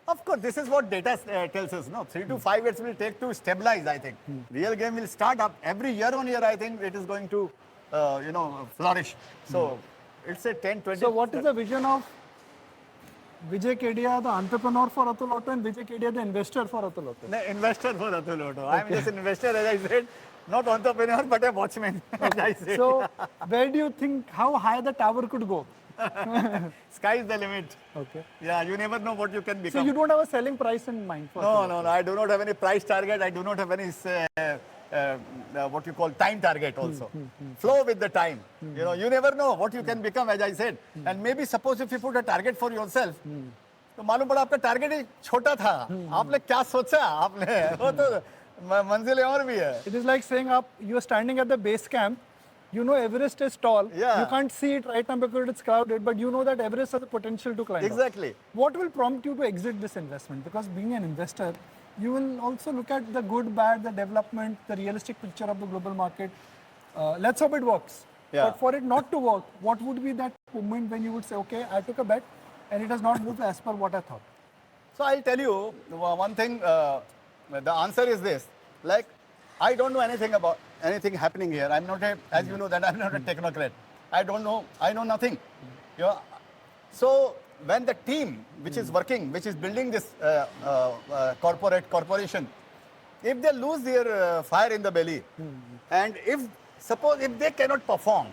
Of course, this is what data tells us. No, 3 to 5 years will take to stabilize. I think real game will start up every year on year. I think it is going to, flourish. So it's a 10, 20. So what is the vision of Vijay Kedia, the entrepreneur for Atul Auto, and Vijay Kedia, the investor for Atul Auto? No, investor for Atul Auto. I'm just an investor, as I said, not entrepreneur, but a watchman. As I said. So where do you think, how high the tower could go? Sky is the limit. Okay. Yeah, you never know what you can So become. you don't have a selling price in mind for Atul No, I do not have any price target. I do not have any what you call time target also. Flow with the time. You never know what you can become, as I said. And maybe suppose if you put a target for yourself, तो मालूम पड़ा आपका target ही छोटा था. आपने क्या सोचा? आपने वो तो मंजिलें और भी है. It is like saying you are standing at the base camp. You know Everest is tall. Yeah. You can't see it right now because it's crowded, but you know that Everest has the potential to climb up. Exactly. What will prompt you to exit this investment? Because being an investor, you will also look at the good, bad, the development, the realistic picture of the global market. Let's hope it works. Yeah. But for it not to work, what would be that moment when you would say, okay, I took a bet and it has not moved as per what I thought? So I'll tell you one thing. The answer is this: like, I don't know anything about anything happening here. I'm not as you know that I'm not a technocrat. I don't know. I know nothing. So when the team which is working, which is building this corporation, if they lose their fire in the belly, and suppose if they cannot perform,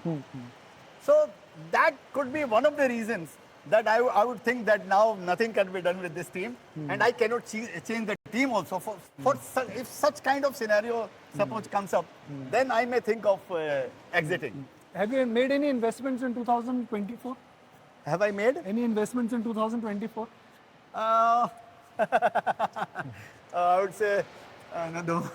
so that could be one of the reasons that I would think that now nothing can be done with this team, and I cannot change the team also. If such kind of scenario suppose comes up, then I may think of exiting. Have you made any investments in 2024? Have I made? Any investments in 2024? I would say no.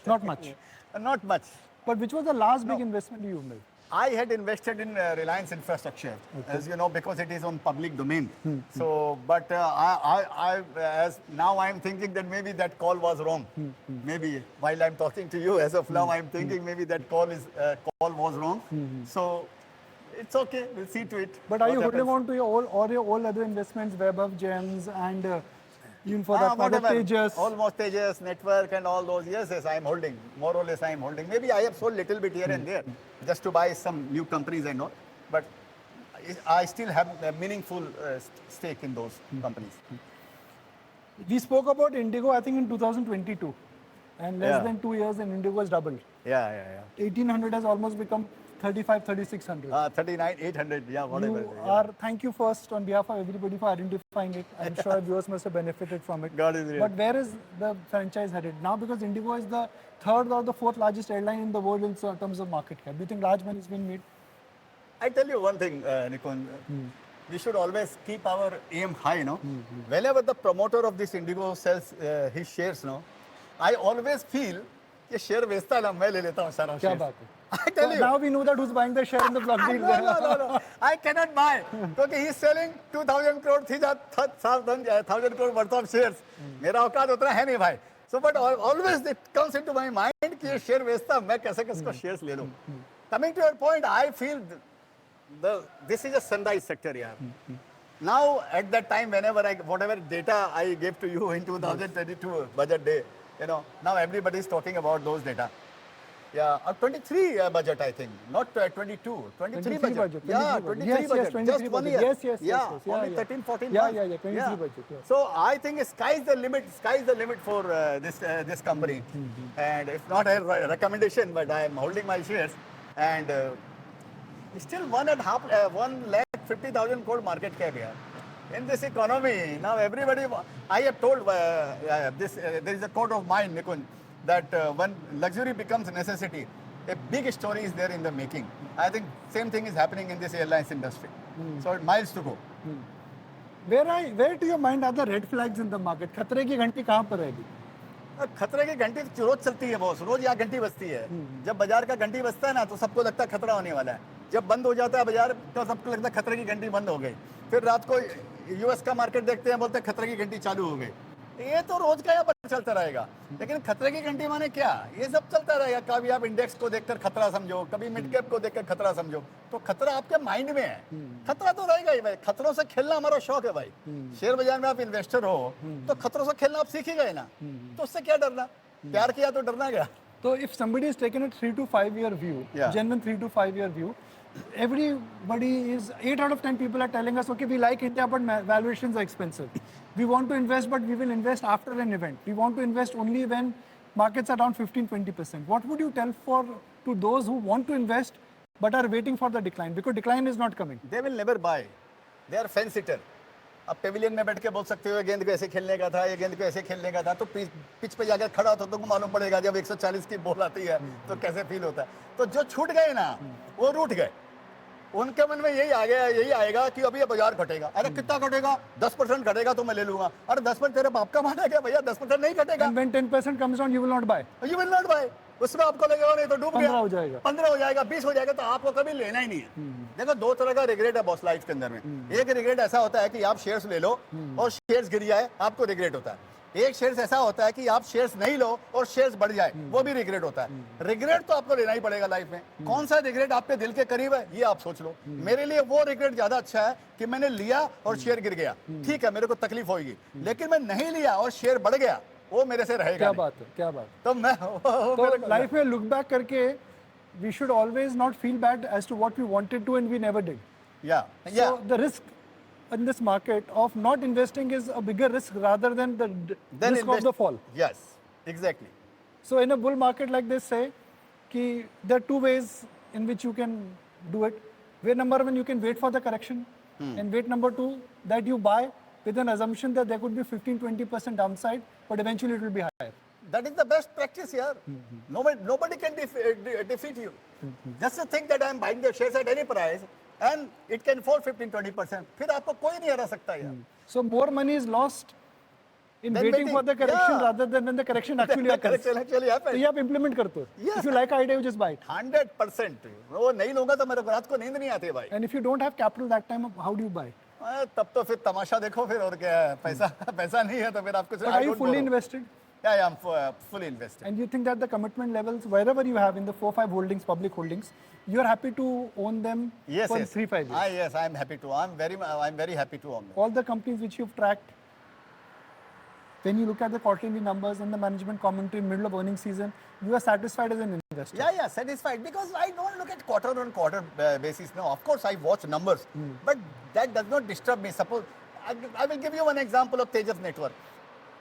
Not much. Not much. But which was the last big investment you made? I had invested in Reliance Infrastructure, as you know, because it is on public domain. So, but as now I'm thinking that maybe that call was wrong. Maybe while I'm talking to you, as of now, I'm thinking maybe that call was wrong. So, it's okay. We'll see to it. But are you what holding happens. on to your all other investments, Web of Gems and even for that matter, Whatever. Tejas? Almost Tejas, Network and all those. Yes, I'm holding. More or less I'm holding. Maybe I have sold little bit here and there just to buy some new companies and all. But I still have a meaningful stake in those companies. We spoke about Indigo, I think, in 2022. And less Yeah. than 2 years, and Indigo has doubled. Yeah. 1800 has almost become 35, 3600. 39, 800, yeah, whatever. Thank you first on behalf of everybody for identifying it. I'm sure viewers must have benefited from it. God is real. But where is the franchise headed now? Because Indigo is the third or the fourth largest airline in the world in terms of market cap. Do you think large money is being made? I tell you one thing, Nikon. We should always keep our aim high, no? Whenever the promoter of this Indigo sells his shares, no, I always feel ये share बेचता है ना मैं ले लेता हूँ सारा क्या shares. बात है? I tell you. Now we know that who's buying the share in the block deal. No. I cannot buy because he is selling 2,000 crore, 3,000 crore worth of shares. मेरा औकात उतना है नहीं भाई. So but always it comes into my mind कि ये share बेचता मैं कैसे किसको shares ले लूँ. Coming to your point, I feel this is a sunrise sector here. Now at that time, whatever data I gave to you in 2022 budget day, now everybody is talking about those data. Yeah, 23 budget, I think, not 22, 23 budget. Yeah, 23 budget, just 1 year. Yes. Only 13, 14 Yeah, months. 23 budget. Yeah. So I think sky is the limit for this company. And it's not a recommendation, but I am holding my shares. And still 1,50,000 crore market cap here. In this economy, now everybody, I have told there is a quote of mine, Nikun, that when luxury becomes a necessity, a big story is there in the making. I think same thing is happening in this airlines industry. So miles to go. Where to your mind are the red flags in the market? खतरे की घंटी कहाँ पर है अभी? खतरे की घंटी तो रोज चलती है बॉस, रोज यहाँ घंटी बजती है. जब बाजार का घंटी बजता है ना तो सबको लगता है खतरा होने वाला है. जब बंद हो जाता है बाजार तो सबको लगता है खतरे की घंटी बंद हो गई. फिर रात को यूएस का मार्केट देखते हैं, बोलते हैं खतरे की घंटी चालू हो गई. ये तो रोज का यहाँ पर चलता रहेगा, लेकिन खतरे की घंटी माने क्या, ये सब चलता रहेगा। कभी आप इंडेक्स को देखकर खतरा समझो, कभी मिड कैप को देखकर खतरा समझो, तो खतरा आपके माइंड में है। खतरा तो रहेगा ही भाई, खतरों से खेलना हमारा शौक है भाई। शेयर बाजार में आप इन्वेस्टर हो तो खतरों से खेलना आप सीख ही गए ना, तो उससे क्या डरना, प्यार किया तो डरना क्या। So if somebody is taking a 3 to 5 year view, Yeah. genuine 3 to 5 year view, everybody is 8 out of 10 people are telling us, okay, we like India, but valuations are expensive. We want to invest, but we will invest after an event. We want to invest only when markets are down 15-20%. What would you tell to those who want to invest but are waiting for the decline, because decline is not coming? They will never buy. They are fence sitter. अब Pavilion में बैठ के बोल सकते हो गेंद को ऐसे खेलने का था, ये गेंद को ऐसे खेलने का था, तो पिच पे जाकर खड़ा होता तो तुमको मालूम पड़ेगा जब 140 की बॉल आती है तो कैसे फील होता है। तो जो छूट गए ना वो रूठ गए, उनके मन में यही आ गया, यही आएगा कि अभी ये बाजार घटेगा। अरे कितना घटेगा, 10% घटेगा तो मैं ले लूंगा। अरे 10% तेरे बाप का माना क्या भैया, 10% नहीं घटेगा। And when 10% comes down, you will not buy. You will not buy. उसमें आपको लगेगा नहीं तो डूब गया, 15 हो जाएगा, 15 हो जाएगा, 20 हो जाएगा, तो आपको कभी लेना ही नहीं है। देखो दो तरह का रिग्रेट है बॉस लाइफ के अंदर में। एक रिग्रेट ऐसा होता है कि आप शेयर्स ले लो और शेयर्स गिर जाए, आपको रिग्रेट होता है। एक शेयर्स ऐसा होता है कि आप शेयर्स नहीं लो और शेयर्स बढ़ जाए, वो भी रिग्रेट होता है। रिग्रेट तो आपको लेना ही पड़ेगा लाइफ में। कौन सा रिग्रेट आपके दिल के करीब है ये आप सोच लो। मेरे लिए वो रिग्रेट ज्यादा अच्छा है कि मैंने लिया और शेयर गिर गया, ठीक है मेरे को तकलीफ होगी, लेकिन मैं नहीं लिया और शेयर बढ़ गया, वो मेरे से रहेगा। क्या बात है, क्या बात। तो मैं तो लाइफ में लुक बैक करके we should always not feel bad as to what we wanted to and we never did. Yeah. So the risk in this market of not investing is a bigger risk rather than the risk of the fall. Yes, exactly. So in a bull market like this, say, कि there are two ways in which you can do it. Way number one, you can wait for the correction, and wait number two, that you buy with an assumption that there could be 15-20% downside, but eventually it will be higher. That is the best practice here. Nobody can defeat you. Just to think that I am buying the shares at any price and it can fall 15-20%. फिर आपको कोई नहीं हरा सकता यार। So more money is lost in Then waiting for the correction yeah. rather than when the correction actually happens. Correction actually तो happens. ये आप implement करते हो. Yes. If you like idea, you just buy it. 100%. वो नहीं लूंगा तो मेरे को रात को नींद नहीं आती भाई। And if you don't have capital that time, how do you buy? तब तो फिर तमाशा देखो फिर, और क्या है, पैसा नहीं है तो फिर आपको। But are you fully invested? Yeah, I'm fully invested. And you think that the commitment levels, wherever you have in the 4-5 holdings, public holdings, you are happy to own them for 3-5 years? Yes, I'm happy to. I'm very happy to own them. All the companies which you've tracked, when you look at the quarterly numbers and the management commentary middle of earnings season, you are satisfied as an investor? Yeah, satisfied, because I don't look at quarter-on-quarter basis. No, of course I watch numbers, but that does not disturb me. Suppose I will give you one example of Tejas Network.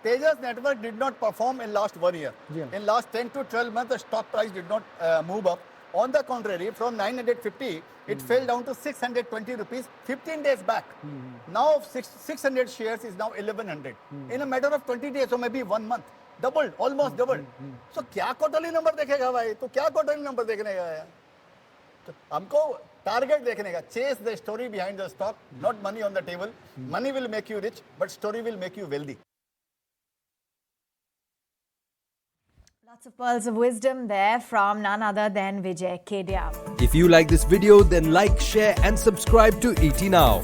Tejas Network did not perform in last 1 year. Yeah. In last 10 to 12 months, the stock price did not move up. On the contrary, from 950, it fell down to 620 rupees 15 days back. Now 600 shares is now 1100. In a matter of 20 days or maybe 1 month, doubled, almost doubled. So क्या quarterly number देखेगा भाई? तो क्या quarterly number देखने का है? तो हमको target देखने का. Chase the story behind the stock, not money on the table. Money will make you rich, but story will make you wealthy. Lots of pearls of wisdom there from none other than Vijay Kedia. If you like this video, then like, share and subscribe to ET Now.